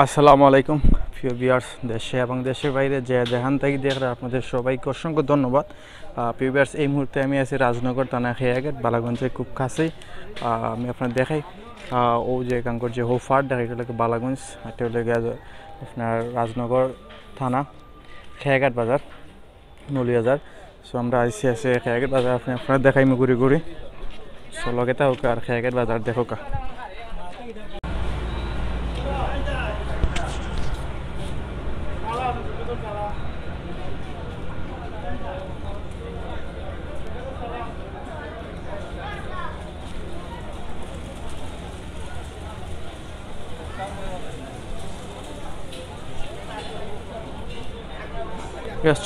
আসসালামু আলাইকুম প্রিয় ভিউয়ার্স, দেশে এবং দেশের বাইরে যে যেখান থেকে দেখলে আপনাদের সবাইকে অসংখ্য ধন্যবাদ। প্রিয় ভিউয়ার্স, এই মুহূর্তে আমি আছি রাজনগর থানা খেয়াঘাট, বালাগঞ্জের খুব কাছেই। আমি আপনার দেখাই ও যে কাঙ্কর যে হোফার দেখা এটা লাগে বালাগঞ্জ, এটা হলে আপনার রাজনগর থানা খেয়াঘাট বাজার নলিয়াজার। সো আমরা আইসি আছে খেয়াঘাট বাজার, আপনারা দেখাইমু ঘুরি ঘুরি। সো লগে তা হোক আর খেয়াঘাট বাজার দেখো কা।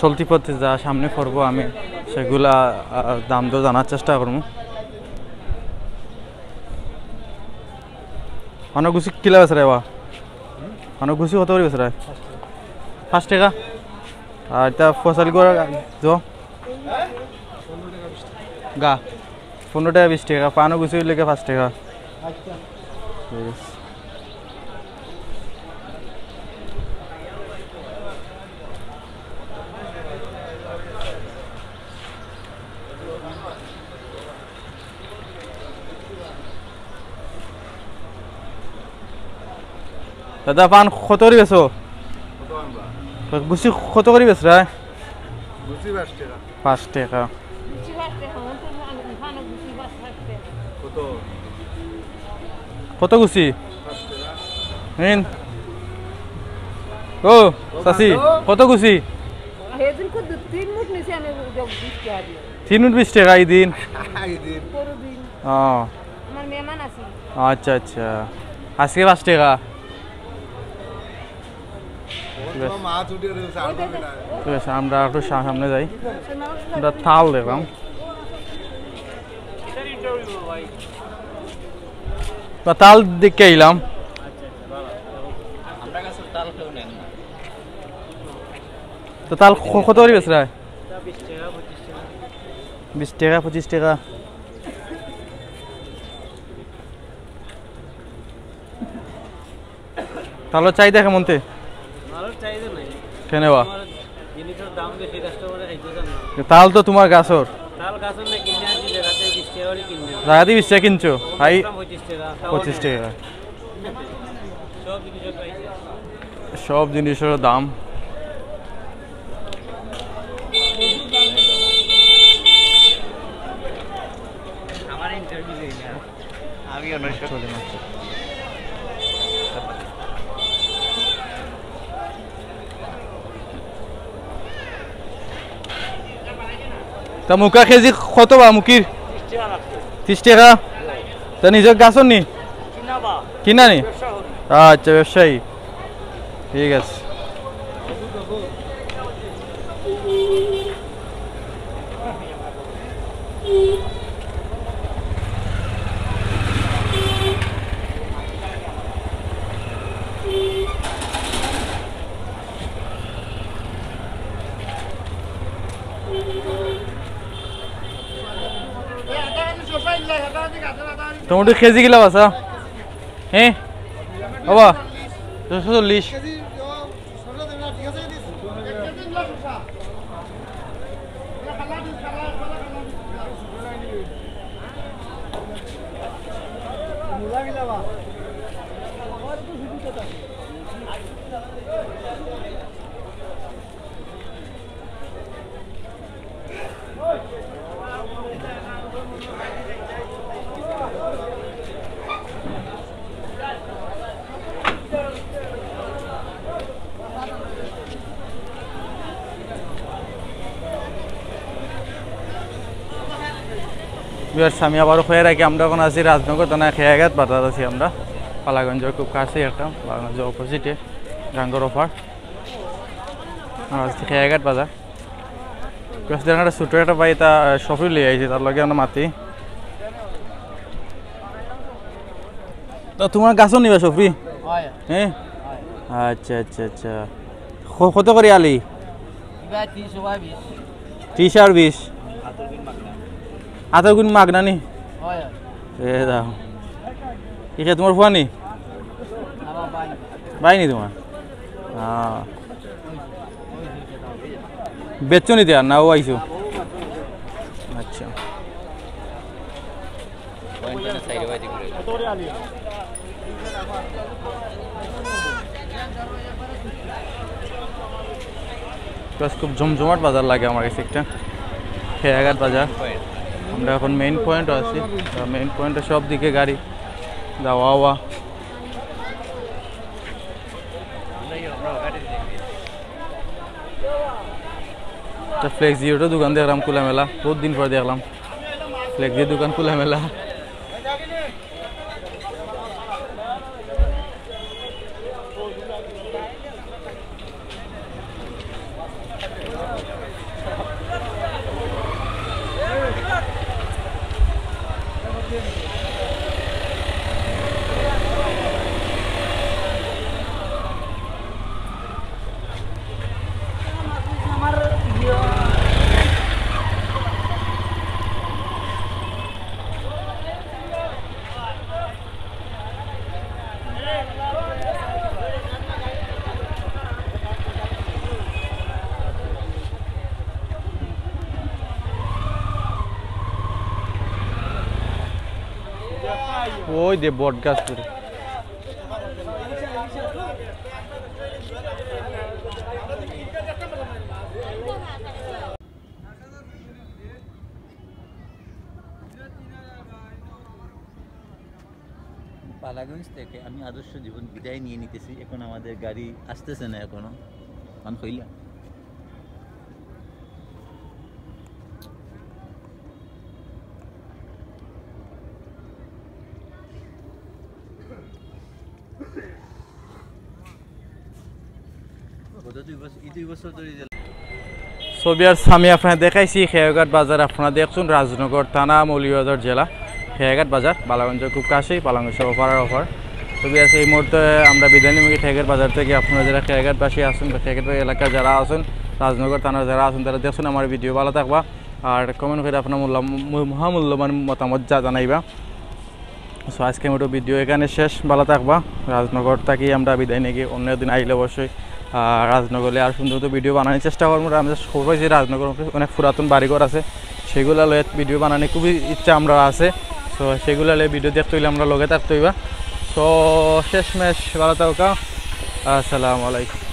চলতি পথে যা সামনে করবো আমি সেগুলা দাম দর জানার চেষ্টা করবো। অনেক গুছি কিলা বেছে রে বা অনেক গুছি কত করে বেছে রে? 5 টাকা। আর এটা ফসল করে গা 15 টাকা 20 টাকা, পানো গুছি লেগে 5 টাকা। দাদা পান কত করে বেছো? গুছি কত করে বেছ রে? গুছি 5 টাকা। কত গুছি? নিন ও সাসি কত গুছি? 3 মুঠ 20 টাকা এই দিন। আচ্ছা আচ্ছা, আজকে 5 টাকা। আমরা একটু সামনে যাই, আমরা তাল দেখলাম। তাল দেখে এলাম। তো তাল কত করে বেচরা? 20 টাকা 25 টাকা। তাহলে চাহিদা কেমনতে? তাল তো তোমার গাছর জায়গা দিয়ে 20 টাকা কিনছো, 25 টাকা। সব জিনিসের দাম। তা মুখা কেজি কত বা মুখির? 30 টাকা। তা নিজের গাছর নি কিনা নি? আচ্ছা, ব্যবসায়ী, ঠিক আছে। টমেটো কেজি কিলা বাসা? হ্যাঁ বাবা 240। আমি আবারও হয়ে রাখি, আমরা এখন আছি রাজনগর থানা খেয়াঘাট বাজার আছি আমরা, পালাগঞ্জের খুব কাছে একটা, পালাগঞ্জের অপোজিটে গাঙ্গর অফার আজকে খেয়াঘাট বাজার। একটা ছোটো একটা ভাই তা সফি লিয়ে আইছি, তার লগে আমরা মাতি। তো তোমার গাছও নিবা সফি? হ্যাঁ, আচ্ছা আচ্ছা আচ্ছা। কত করে আলি? 30 আর 20। আতর গুণ মাগনা নি? এ দাও কি তোমার ফুয়ানি বাইনি তোমার বেচছো নিতে আর না ও আইছো আচ্ছা খুব জমজমাট বাজার লাগে আমার কাছে একটা খেয়াঘাট বাজার আমরা এখন মেইন পয়েন্ট আছি মেইন পয়েন্টে সব দিকে গাড়ি যাওয়া আওয়া ফ্লেক্স জিওটা দোকান দেখলাম খোলা মেলা বহুত দিন পর দেখলাম ফ্লেক্স জিও দোকান খোলা মেলা ওই দে বট গাছ করে পালাগঞ্জ থেকে আমি আদর্শ জীবন বিদায় নিয়ে নিতেছি এখন আমাদের গাড়ি আসতেছে না এখনো মান কইলা আমি আপনার দেখাইছি খেয়াঘাট বাজার আপনারা দেখুন রাজনগর থানা মৌলভীবাজার জেলা খেয়াঘাট বাজার বালাগঞ্জের খুব কাছেই বালাগঞ্জ অফার অফার ছবি আছে এই মুহূর্তে আমরা বিদায় নিয়ে খেয়াঘাট বাজার থেকে আপনারা যারা খেয়াঘাটবাসী আসুন বা খেয়াঘাট এলাকা যারা আসুন রাজনগর থানার যারা আসুন তারা দেখুন আমার ভিডিও ভালো থাকবা আর কমেন্ট করে আপনার মহামূল্যবান মতামত জানাইবা সো আজকে মোটো ভিডিও এখানে শেষ ভালো থাকবা রাজনগর থেকে আমরা বিদায় নিয়ে অন্য দিন আইলে অবশ্যই রাজনগরে আর সুন্দর তো ভিডিও বানানোর চেষ্টা করবো আমরা সবাই যে রাজনগর অনেক পুরাতন বাড়িঘর আছে সেগুলো লয়ে ভিডিও বানানোর খুবই ইচ্ছা আমরা আছে সো সেগুলো লয়ে ভিডিও দেখতে হইলে আমরা লগে থাকতে হইবা সো শেষ মেশ ভালো থাকা আসসালামু আলাইকুম।